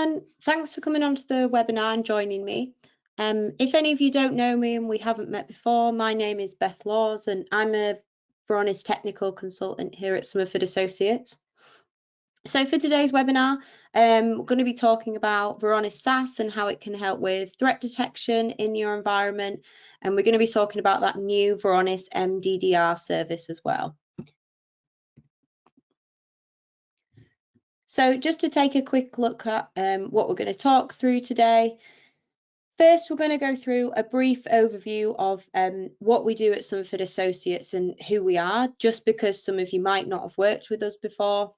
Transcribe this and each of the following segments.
everyone. Thanks for coming on to the webinar and joining me. If any of you don't know me and we haven't met before, my name is Beth Laws and I'm a Varonis technical consultant here at Summerfood Associates. So for today's webinar, we're going to be talking about Varonis SaaS and how it can help with threat detection in your environment. And we're going to be talking about that new Varonis MDDR service as well. So just to take a quick look at what we're going to talk through today. First, we're going to go through a brief overview of what we do at Summerfood Associates and who we are, just because some of you might not have worked with us before.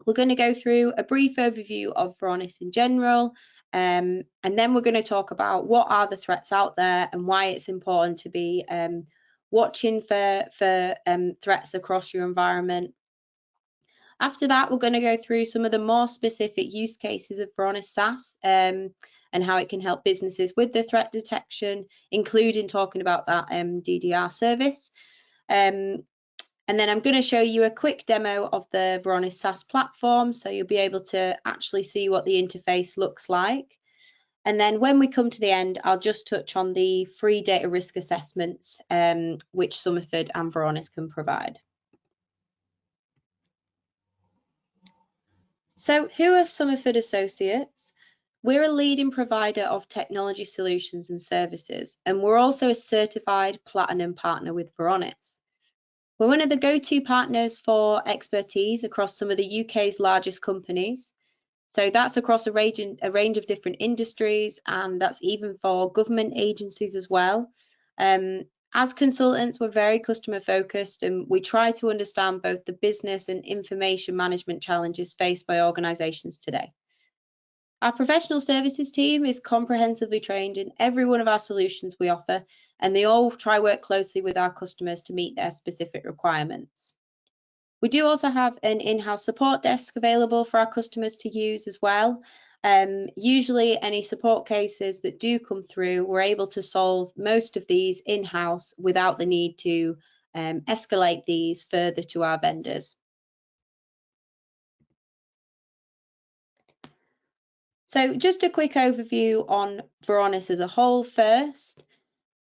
We're going to go through a brief overview of Varonis in general, and then we're going to talk about what are the threats out there and why it's important to be watching for threats across your environment. After that, we're going to go through some of the more specific use cases of Varonis SaaS and how it can help businesses with the threat detection, including talking about that MDDR service. And then I'm going to show you a quick demo of the Varonis SaaS platform, so you'll be able to actually see what the interface looks like. And then when we come to the end, I'll just touch on the free data risk assessments, which Summerford and Varonis can provide. So who are Summerfood Associates? We're a leading provider of technology solutions and services, and we're also a certified platinum partner with Varonis. We're one of the go-to partners for expertise across some of the UK's largest companies. So that's across a range of different industries, and that's even for government agencies as well. As consultants, we're very customer focused and we try to understand both the business and information management challenges faced by organisations today. Our professional services team is comprehensively trained in every one of our solutions we offer, and they all try to work closely with our customers to meet their specific requirements. We do also have an in-house support desk available for our customers to use as well. Usually any support cases that do come through, we're able to solve most of these in-house without the need to escalate these further to our vendors. So just a quick overview on Varonis as a whole first.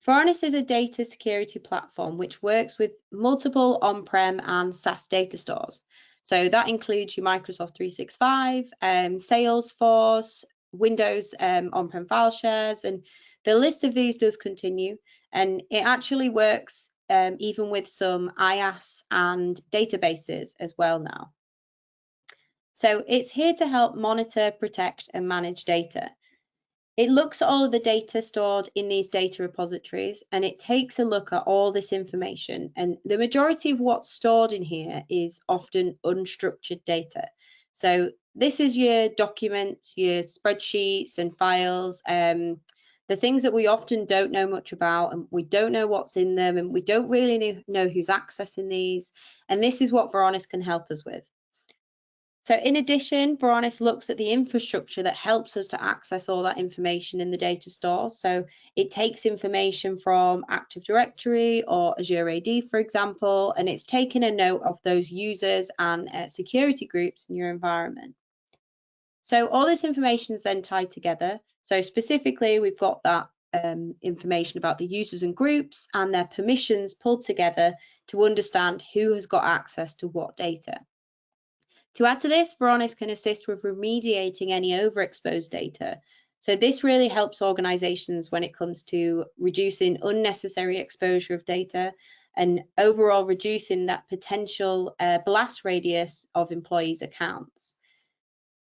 Varonis is a data security platform which works with multiple on-prem and SaaS data stores. So that includes your Microsoft 365, Salesforce, Windows on-prem file shares, and the list of these does continue. And it actually works even with some IaaS and databases as well now. So it's here to help monitor, protect, and manage data. It looks at all of the data stored in these data repositories and it takes a look at all this information. And the majority of what's stored in here is often unstructured data. So this is your documents, your spreadsheets and files, the things that we often don't know much about and we don't know what's in them and we don't really know who's accessing these. And this is what Varonis can help us with. So in addition, Varonis looks at the infrastructure that helps us to access all that information in the data store. So it takes information from Active Directory or Azure AD, for example, and it's taking a note of those users and security groups in your environment. So all this information is then tied together. So specifically, we've got that information about the users and groups and their permissions pulled together to understand who has got access to what data. To add to this, Varonis can assist with remediating any overexposed data. So this really helps organizations when it comes to reducing unnecessary exposure of data and overall reducing that potential blast radius of employees' accounts.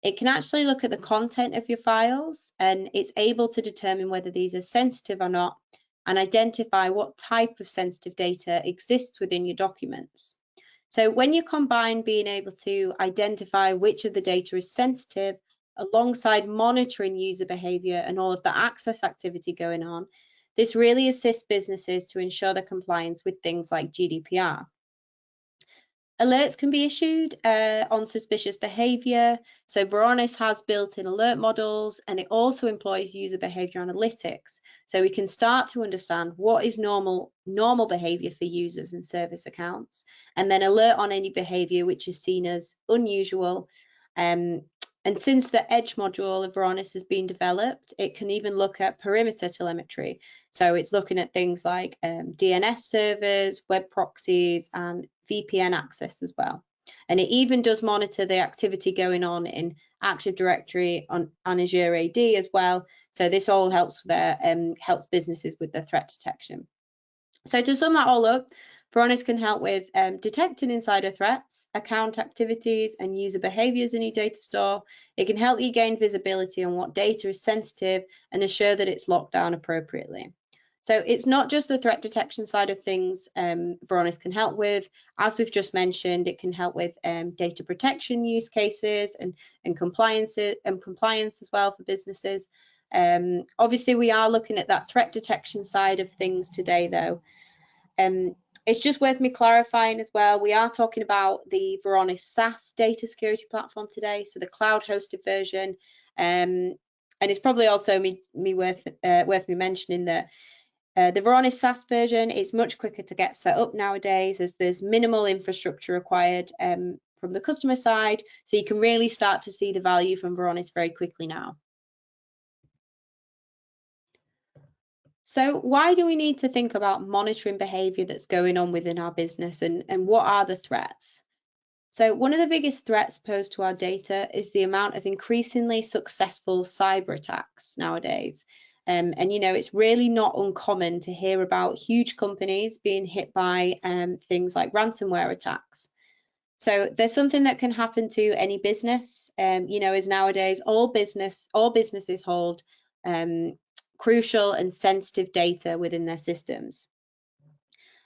It can actually look at the content of your files and it's able to determine whether these are sensitive or not and identify what type of sensitive data exists within your documents. So when you combine being able to identify which of the data is sensitive alongside monitoring user behavior and all of the access activity going on, this really assists businesses to ensure their compliance with things like GDPR. Alerts can be issued on suspicious behavior. So Varonis has built-in alert models and it also employs user behavior analytics. So we can start to understand what is normal behavior for users and service accounts and then alert on any behavior which is seen as unusual And since the Edge module of Varonis has been developed, it can even look at perimeter telemetry. So it's looking at things like DNS servers, web proxies, and VPN access as well. And it even does monitor the activity going on in Active Directory on Azure AD as well. So this all helps helps businesses with their threat detection. So to sum that all up, Varonis can help with detecting insider threats, account activities, and user behaviors in your data store. It can help you gain visibility on what data is sensitive and assure that it's locked down appropriately. So it's not just the threat detection side of things Varonis can help with. As we've just mentioned, it can help with data protection use cases and compliance as well for businesses. Obviously, we are looking at that threat detection side of things today, though. It's just worth me clarifying as well, we are talking about the Varonis SaaS data security platform today, so the cloud-hosted version. And it's probably also worth me mentioning that the Varonis SaaS version is much quicker to get set up nowadays, as there's minimal infrastructure required from the customer side, so you can really start to see the value from Varonis very quickly now. So why do we need to think about monitoring behavior that's going on within our business, and what are the threats? So one of the biggest threats posed to our data is the amount of increasingly successful cyber attacks nowadays. And you know, it's really not uncommon to hear about huge companies being hit by things like ransomware attacks. So there's something that can happen to any business, you know, as nowadays all businesses hold crucial and sensitive data within their systems.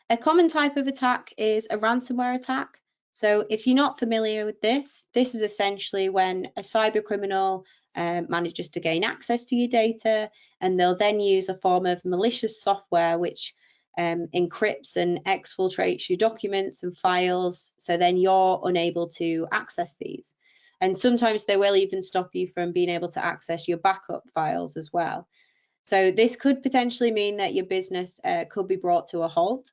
A common type of attack is a ransomware attack. So if you're not familiar with this is essentially when a cyber criminal manages to gain access to your data, and they'll then use a form of malicious software which encrypts and exfiltrates your documents and files, so then you're unable to access these. And sometimes they will even stop you from being able to access your backup files as well. So this could potentially mean that your business could be brought to a halt.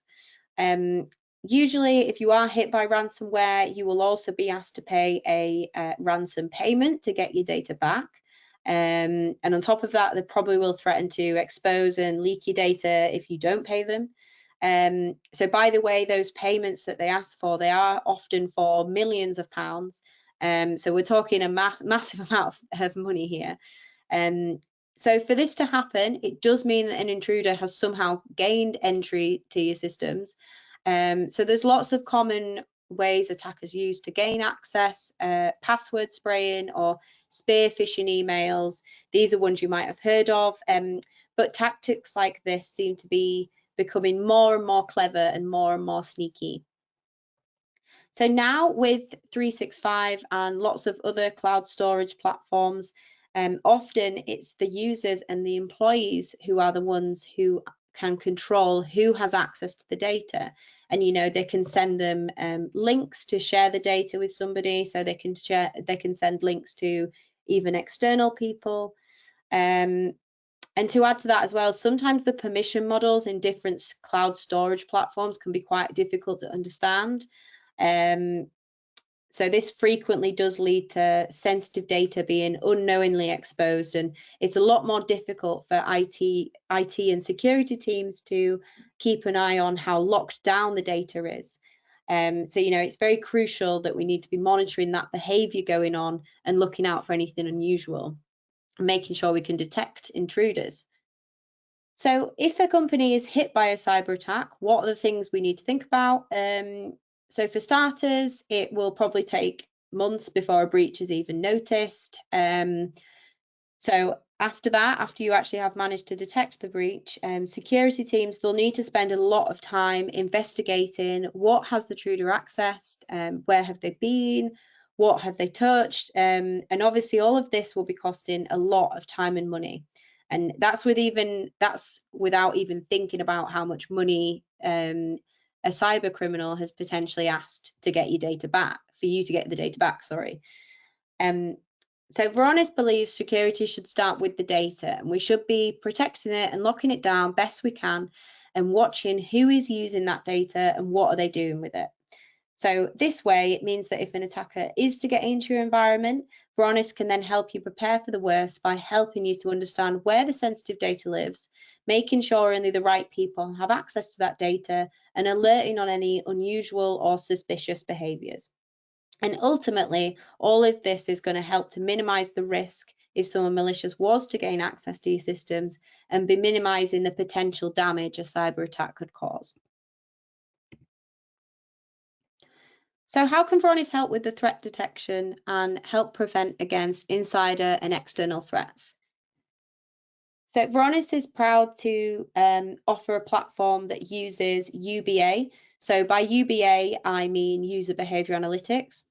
Usually, if you are hit by ransomware, you will also be asked to pay a ransom payment to get your data back. And on top of that, they probably will threaten to expose and leak your data if you don't pay them. So by the way, those payments that they ask for, they are often for millions of pounds. So we're talking a massive amount of money here. So for this to happen, it does mean that an intruder has somehow gained entry to your systems. So there's lots of common ways attackers use to gain access, password spraying or spear phishing emails. These are ones you might have heard of, but tactics like this seem to be becoming more and more clever and more sneaky. So now with 365 and lots of other cloud storage platforms, often it's the users and the employees who are the ones who can control who has access to the data. And you know, they can send them links to share the data with somebody, so they can send links to even external people. And to add to that as well, sometimes the permission models in different cloud storage platforms can be quite difficult to understand. So this frequently does lead to sensitive data being unknowingly exposed, and it's a lot more difficult for IT and security teams to keep an eye on how locked down the data is. So, you know, it's very crucial that we need to be monitoring that behavior going on and looking out for anything unusual, and making sure we can detect intruders. So if a company is hit by a cyber attack, what are the things we need to think about? So for starters, it will probably take months before a breach is even noticed. So after that, after you actually have managed to detect the breach, security teams, they'll need to spend a lot of time investigating what has the intruder accessed, where have they been, what have they touched, and obviously all of this will be costing a lot of time and money. And that's without even thinking about how much money a cyber criminal has potentially asked to get your data back, for you to get the data back, sorry. So Varonis believes security should start with the data, and we should be protecting it and locking it down best we can, and watching who is using that data and what are they doing with it. So this way, it means that if an attacker is to get into your environment, Varonis can then help you prepare for the worst by helping you to understand where the sensitive data lives, making sure only the right people have access to that data, and alerting on any unusual or suspicious behaviours. And ultimately, all of this is going to help to minimise the risk if someone malicious was to gain access to your systems, and be minimising the potential damage a cyber attack could cause. So how can Varonis help with the threat detection and help prevent against insider and external threats? So Varonis is proud to offer a platform that uses UBA. So by UBA, I mean user behavior analytics.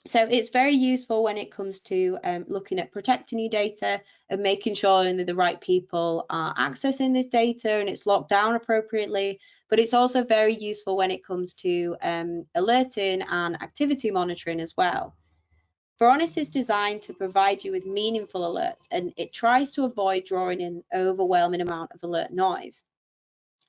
So it's very useful when it comes to looking at protecting your data and making sure only the right people are accessing this data and it's locked down appropriately. But it's also very useful when it comes to alerting and activity monitoring as well. Varonis is designed to provide you with meaningful alerts, and it tries to avoid drawing in an overwhelming amount of alert noise.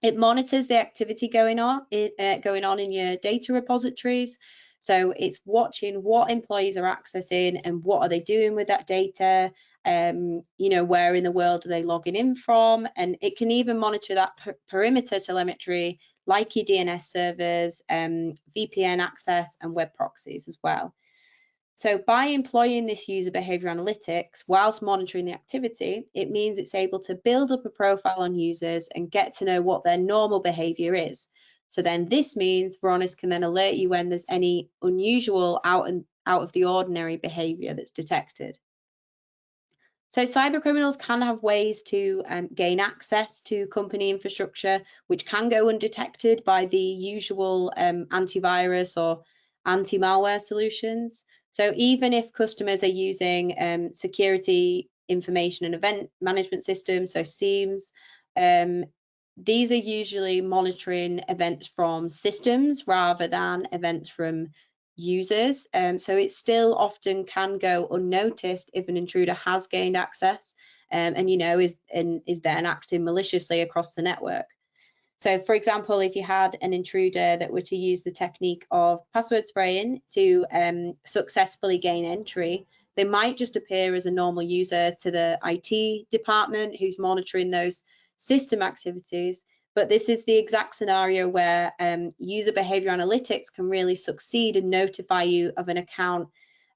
It monitors the activity going on in your data repositories. So it's watching what employees are accessing and what are they doing with that data. Where in the world are they logging in from? And it can even monitor that perimeter telemetry, like your DNS servers, VPN access, and web proxies as well. So by employing this user behavior analytics whilst monitoring the activity, it means it's able to build up a profile on users and get to know what their normal behavior is. So then this means Varonis can then alert you when there's any unusual out of the ordinary behavior that's detected. So cyber criminals can have ways to gain access to company infrastructure, which can go undetected by the usual antivirus or anti-malware solutions. So even if customers are using security information and event management systems, so SIEMs, these are usually monitoring events from systems rather than events from users. So it still often can go unnoticed if an intruder has gained access is then acting maliciously across the network. So for example, if you had an intruder that were to use the technique of password spraying to successfully gain entry, they might just appear as a normal user to the IT department who's monitoring those system activities. But this is the exact scenario where user behavior analytics can really succeed and notify you of an account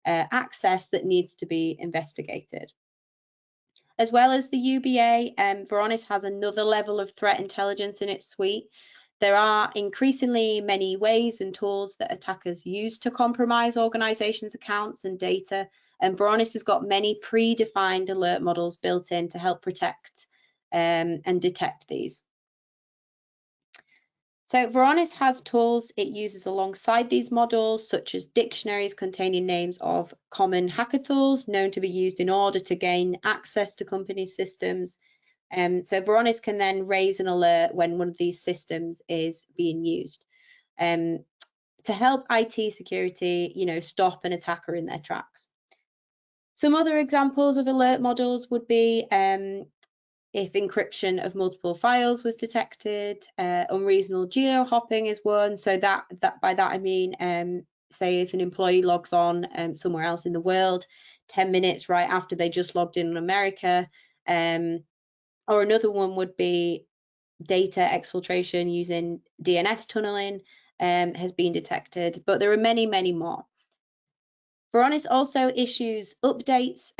access that needs to be investigated. As well as the UBA, Varonis has another level of threat intelligence in its suite. There are increasingly many ways and tools that attackers use to compromise organizations' accounts and data, and Varonis has got many predefined alert models built in to help protect and detect these. So Varonis has tools it uses alongside these models, such as dictionaries containing names of common hacker tools known to be used in order to gain access to company systems. So Varonis can then raise an alert when one of these systems is being used to help IT security, stop an attacker in their tracks. Some other examples of alert models would be if encryption of multiple files was detected, unreasonable geo-hopping is one. So by that I mean, say if an employee logs on somewhere else in the world, 10 minutes right after they just logged in America. Or another one would be data exfiltration using DNS tunneling has been detected, but there are many, many more. Varonis also issues updates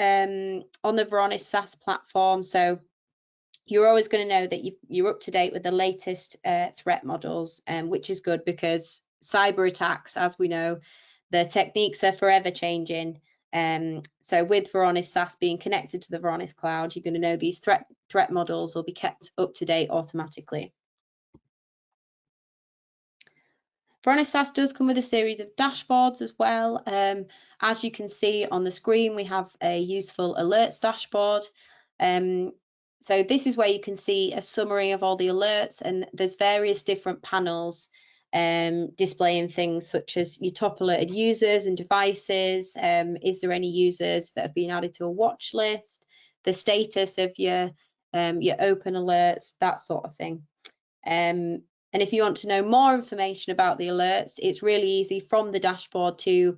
on the Varonis SaaS platform. So you're always going to know that you're up to date with the latest threat models, which is good because cyber attacks, as we know, the techniques are forever changing. So with Varonis SaaS being connected to the Varonis cloud, you're going to know these threat models will be kept up to date automatically. Varonis SaaS does come with a series of dashboards as well. As you can see on the screen, we have a useful alerts dashboard. So this is where you can see a summary of all the alerts, and there's various different panels displaying things such as your top alerted users and devices. Is there any users that have been added to a watch list? The status of your open alerts, that sort of thing. And if you want to know more information about the alerts, it's really easy from the dashboard to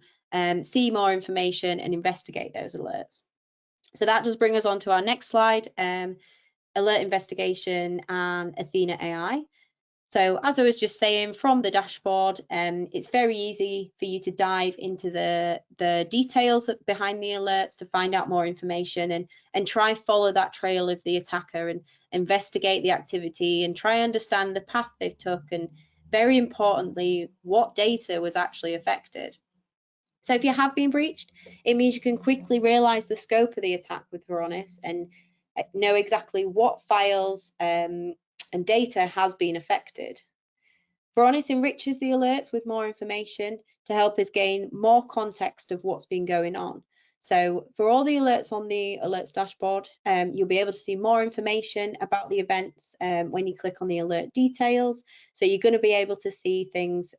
see more information and investigate those alerts. So that does bring us on to our next slide, alert investigation and Athena AI. So as I was just saying, from the dashboard, it's very easy for you to dive into the details behind the alerts to find out more information and try follow that trail of the attacker and investigate the activity and try understand the path they took, and very importantly, what data was actually affected. So if you have been breached, it means you can quickly realize the scope of the attack with Varonis and know exactly what files and data has been affected. Varonis enriches the alerts with more information to help us gain more context of what's been going on. So for all the alerts on the alerts dashboard, you'll be able to see more information about the events when you click on the alert details. So you're going to be able to see things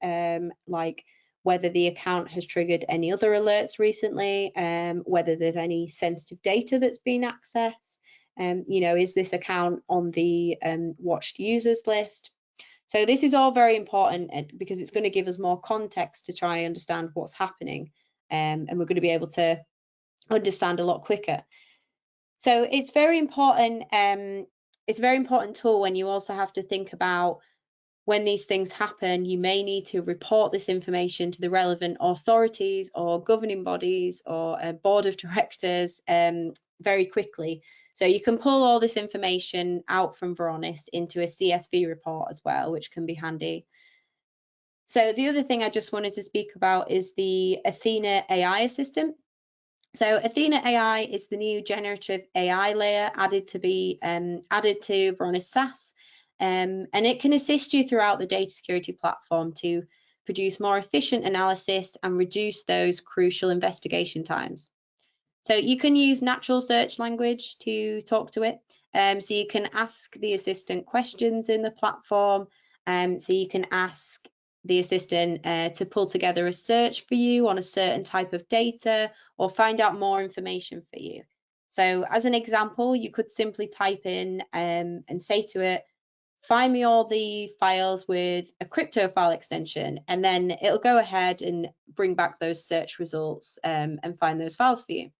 like whether the account has triggered any other alerts recently, whether there's any sensitive data that's been accessed, is this account on the watched users list? So this is all very important because it's going to give us more context to try and understand what's happening, and we're going to be able to understand a lot quicker. So it's very important. It's a very important tool when you also have to think about when these things happen, you may need to report this information to the relevant authorities or governing bodies or a board of directors very quickly. So you can pull all this information out from Varonis into a CSV report as well, which can be handy. So the other thing I just wanted to speak about is the Athena AI assistant. So Athena AI is the new generative AI layer added to Varonis SaaS. And it can assist you throughout the data security platform to produce more efficient analysis and reduce those crucial investigation times. So you can use natural search language to talk to it. So you can ask the assistant questions in the platform. So you can ask the assistant to pull together a search for you on a certain type of data or find out more information for you. So as an example, you could simply type in and say to it, find me all the files with a crypto file extension, and then it'll go ahead and bring back those search results and find those files for you.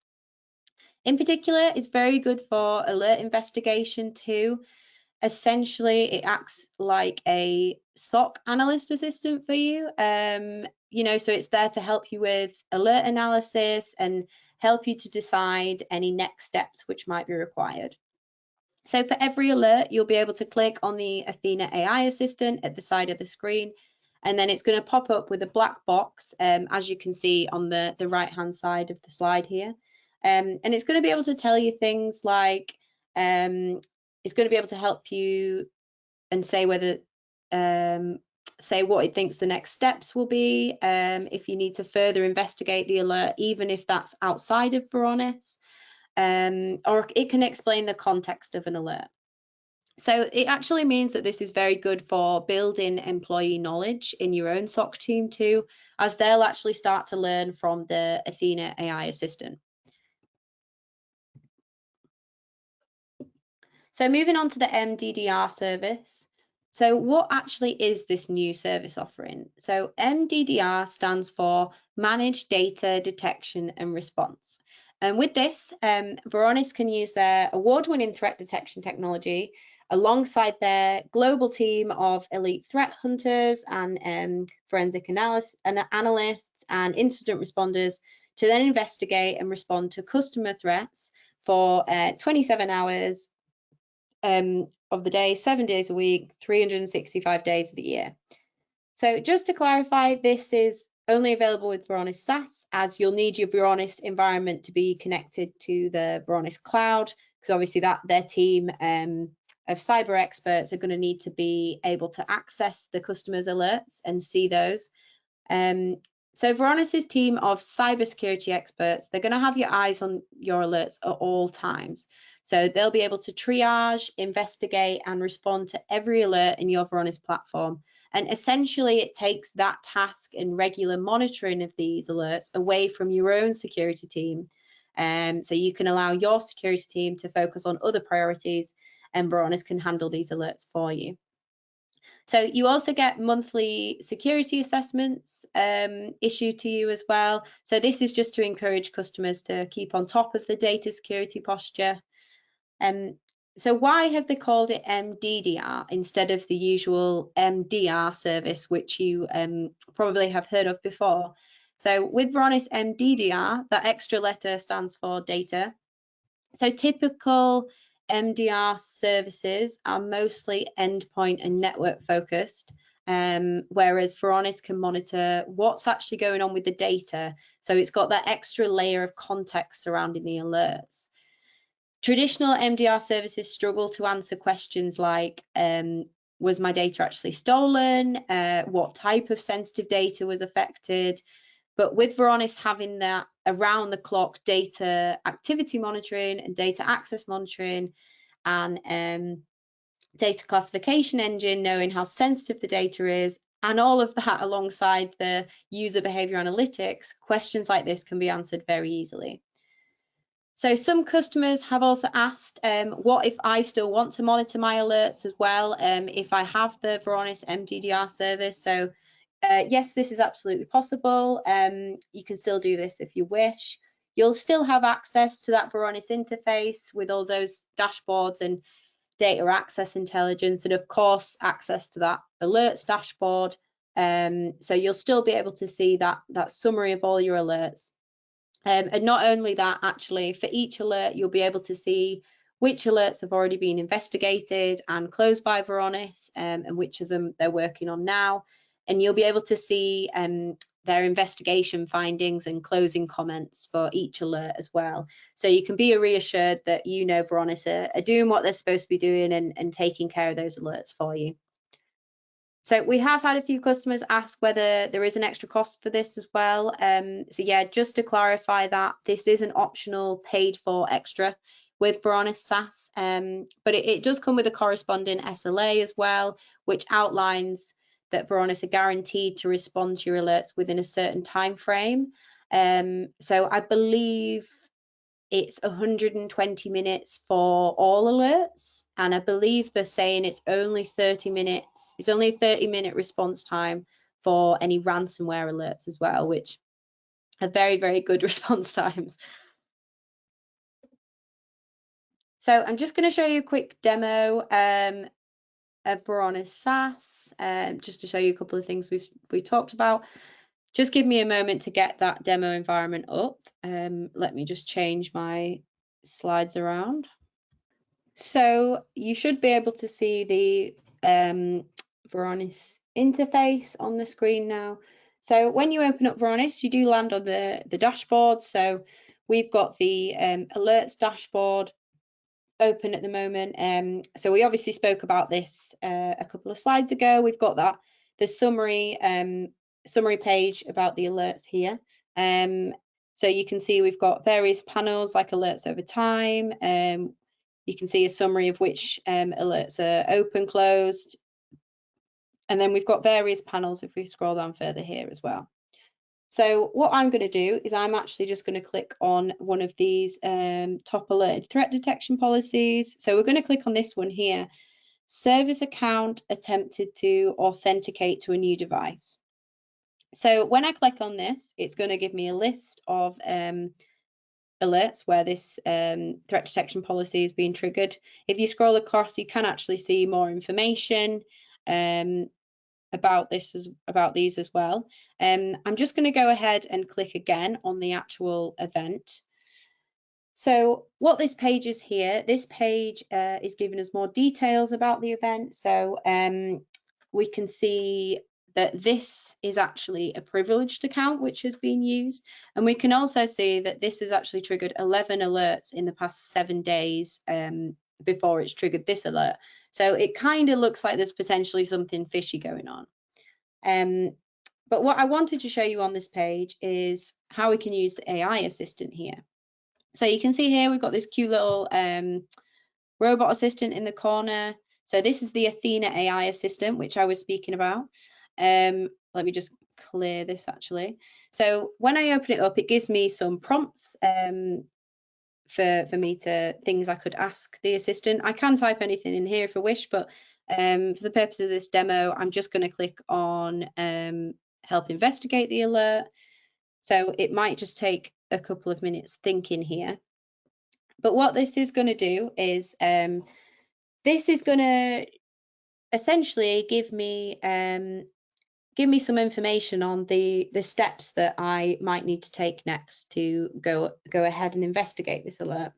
In particular, it's very good for alert investigation too. Essentially, it acts like a SOC analyst assistant for you. So it's there to help you with alert analysis and help you to decide any next steps which might be required. So for every alert, you'll be able to click on the Athena AI assistant at the side of the screen, and then it's going to pop up with a black box, as you can see on the right-hand side of the slide here. And it's going to be able to tell you things like, it's going to be able to help you and say whether, say what it thinks the next steps will be, if you need to further investigate the alert, even if that's outside of Varonis. Or it can explain the context of an alert. So it actually means that this is very good for building employee knowledge in your own SOC team too, as they'll actually start to learn from the Athena AI assistant. So moving on to the MDDR service. So what actually is this new service offering? So MDDR stands for Managed Data Detection and Response. And with this, Varonis can use their award-winning threat detection technology alongside their global team of elite threat hunters and forensic analysts and incident responders to then investigate and respond to customer threats for 27 hours of the day, 7 days a week, 365 days of the year. So just to clarify, this is only available with Varonis SaaS, as you'll need your Varonis environment to be connected to the Varonis cloud, because obviously their team of cyber experts are going to need to be able to access the customer's alerts and see those. So Varonis's team of cybersecurity experts, they're going to have your eyes on your alerts at all times. So they'll be able to triage, investigate, and respond to every alert in your Varonis platform. And essentially, it takes that task and regular monitoring of these alerts away from your own security team. So you can allow your security team to focus on other priorities, and Varonis can handle these alerts for you. So you also get monthly security assessments issued to you as well. So this is just to encourage customers to keep on top of the data security posture. So why have they called it MDDR instead of the usual MDR service, which you probably have heard of before? So with Varonis MDDR, that extra letter stands for data. So typical MDR services are mostly endpoint and network focused, whereas Varonis can monitor what's actually going on with the data. So it's got that extra layer of context surrounding the alerts. Traditional MDR services struggle to answer questions like, was my data actually stolen? What type of sensitive data was affected? But with Varonis having that around the clock data activity monitoring and data access monitoring and data classification engine, knowing how sensitive the data is, and all of that alongside the user behavior analytics, questions like this can be answered very easily. So some customers have also asked, what if I still want to monitor my alerts as well, if I have the Varonis MDDR service? So yes, this is absolutely possible. You can still do this if you wish. You'll still have access to that Varonis interface with all those dashboards and data access intelligence, and of course, access to that alerts dashboard. So you'll still be able to see that summary of all your alerts. And not only that, actually, for each alert, you'll be able to see which alerts have already been investigated and closed by Varonis, and which of them they're working on now. And you'll be able to see their investigation findings and closing comments for each alert as well. So you can be reassured that you know Varonis are doing what they're supposed to be doing and taking care of those alerts for you. So we have had a few customers ask whether there is an extra cost for this as well. So yeah, just to clarify that, this is an optional paid for extra with Varonis SaaS, but it does come with a corresponding SLA as well, which outlines that Varonis are guaranteed to respond to your alerts within a certain time frame. So I believe it's 120 minutes for all alerts, and I believe they're saying it's only 30 minutes. It's only a 30-minute response time for any ransomware alerts as well, which are very, very good response times. So I'm just going to show you a quick demo of Varonis SaaS, just to show you a couple of things we talked about. Just give me a moment to get that demo environment up. Let me just change my slides around. So you should be able to see the Varonis interface on the screen now. So when you open up Varonis, you do land on the dashboard. So we've got the alerts dashboard open at the moment. So we obviously spoke about this a couple of slides ago. We've got the summary page about the alerts here. So you can see we've got various panels like alerts over time. You can see a summary of which alerts are open, closed. And then we've got various panels if we scroll down further here as well. So what I'm going to do is I'm actually just going to click on one of these top alerted threat detection policies. So we're going to click on this one here. Service account attempted to authenticate to a new device. So when I click on this, it's going to give me a list of alerts where this threat detection policy is being triggered. If you scroll across, you can actually see more information about these as well. I'm just going to go ahead and click again on the actual event. So what this page is here, this page is giving us more details about the event. So we can see that this is actually a privileged account which has been used, and we can also see that this has actually triggered 11 alerts in the past 7 days before it's triggered this alert. So it kind of looks like there's potentially something fishy going on. But what I wanted to show you on this page is how we can use the AI assistant here. So you can see here we've got this cute little robot assistant in the corner. So this is the Athena AI assistant, which I was speaking about. Let me just clear this actually. So when I open it up, it gives me some prompts for me to things I could ask the assistant. I can type anything in here if I wish, but for the purpose of this demo, I'm just going to click on help investigate the alert. So it might just take a couple of minutes thinking here. But what this is going to do is this is going to essentially give me some information on the steps that I might need to take next to go ahead and investigate this alert.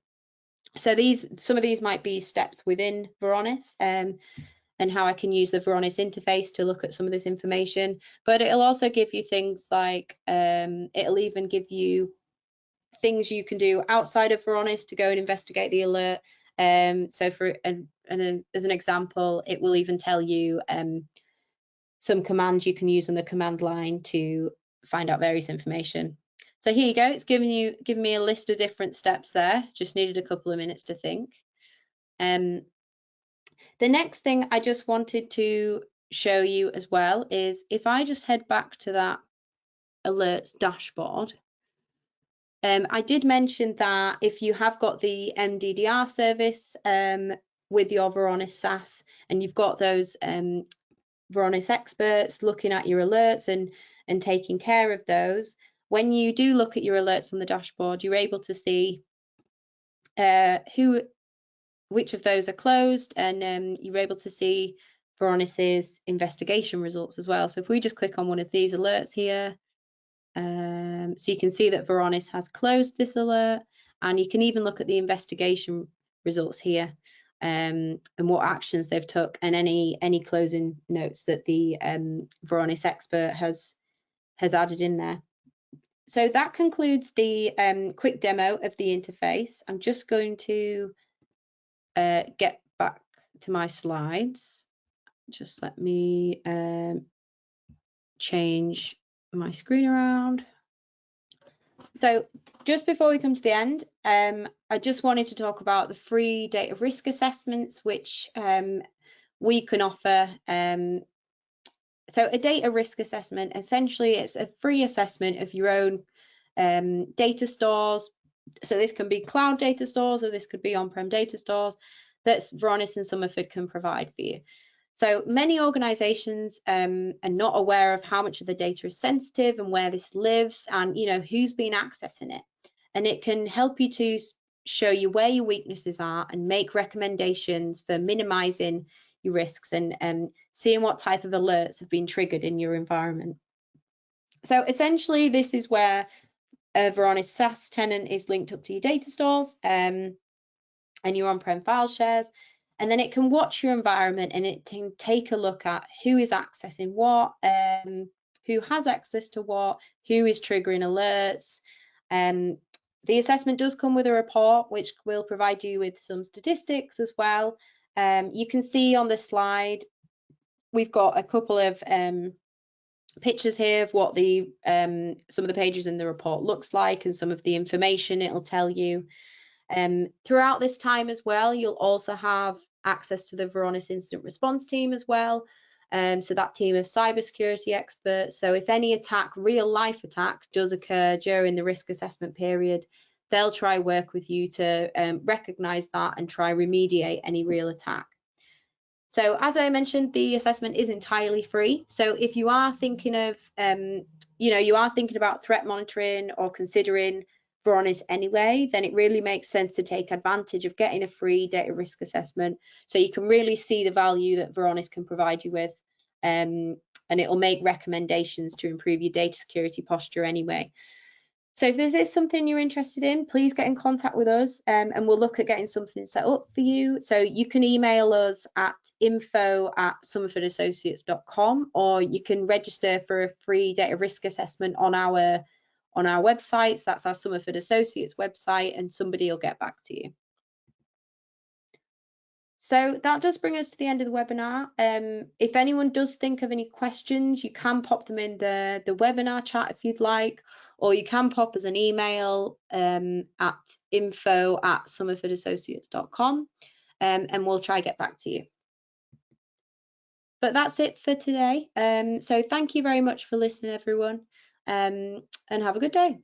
So some of these might be steps within Varonis and how I can use the Varonis interface to look at some of this information. But it'll also give you things like it'll even give you things you can do outside of Varonis to go and investigate the alert. So for as an example, it will even tell you some commands you can use on the command line to find out various information. So here you go, it's giving me a list of different steps there. Just needed a couple of minutes to think. The next thing I just wanted to show you as well is if I just head back to that alerts dashboard. I did mention that if you have got the MDDR service with your Varonis SaaS and you've got those Varonis experts looking at your alerts and taking care of those, when you do look at your alerts on the dashboard, you're able to see which of those are closed, and you're able to see Varonis's investigation results as well. So if we just click on one of these alerts here, so you can see that Varonis has closed this alert, and you can even look at the investigation results here and what actions they've took and any closing notes that the Varonis expert has added in there. So that concludes the quick demo of the interface. I'm just going to get back to my slides. Just let me change my screen around. So just before we come to the end, I just wanted to talk about the free data risk assessments which we can offer. So a data risk assessment, essentially it's a free assessment of your own data stores. So this can be cloud data stores or this could be on-prem data stores that Varonis and Summerford can provide for you. So many organizations are not aware of how much of the data is sensitive and where this lives and who's been accessing it. And it can help you to show you where your weaknesses are and make recommendations for minimizing your risks and seeing what type of alerts have been triggered in your environment. So essentially this is where a Varonis SaaS tenant is linked up to your data stores and your on-prem file shares, and then it can watch your environment and it can take a look at who is accessing what, who has access to what, who is triggering alerts. The assessment does come with a report which will provide you with some statistics as well. You can see on the slide we've got a couple of pictures here of what the some of the pages in the report looks like and some of the information it'll tell you. Throughout this time as well, you'll also have access to the Varonis incident response team as well. So that team of cybersecurity experts. So if any attack, real life attack, does occur during the risk assessment period, they'll try work with you to recognize that and try remediate any real attack. So as I mentioned, the assessment is entirely free. So if you are thinking of, you are thinking about threat monitoring or considering Varonis anyway, then it really makes sense to take advantage of getting a free data risk assessment so you can really see the value that Varonis can provide you with, and it will make recommendations to improve your data security posture anyway. So if this is something you're interested in, please get in contact with us and we'll look at getting something set up for you. So you can email us at info@summerfoodassociates.com, or you can register for a free data risk assessment on our websites. That's our Summerford Associates website, and somebody will get back to you. So that does bring us to the end of the webinar. If anyone does think of any questions, you can pop them in the webinar chat if you'd like, or you can pop us an email at info@summerfoodassociates.com, and we'll try to get back to you. But that's it for today. So thank you very much for listening, everyone, and have a good day.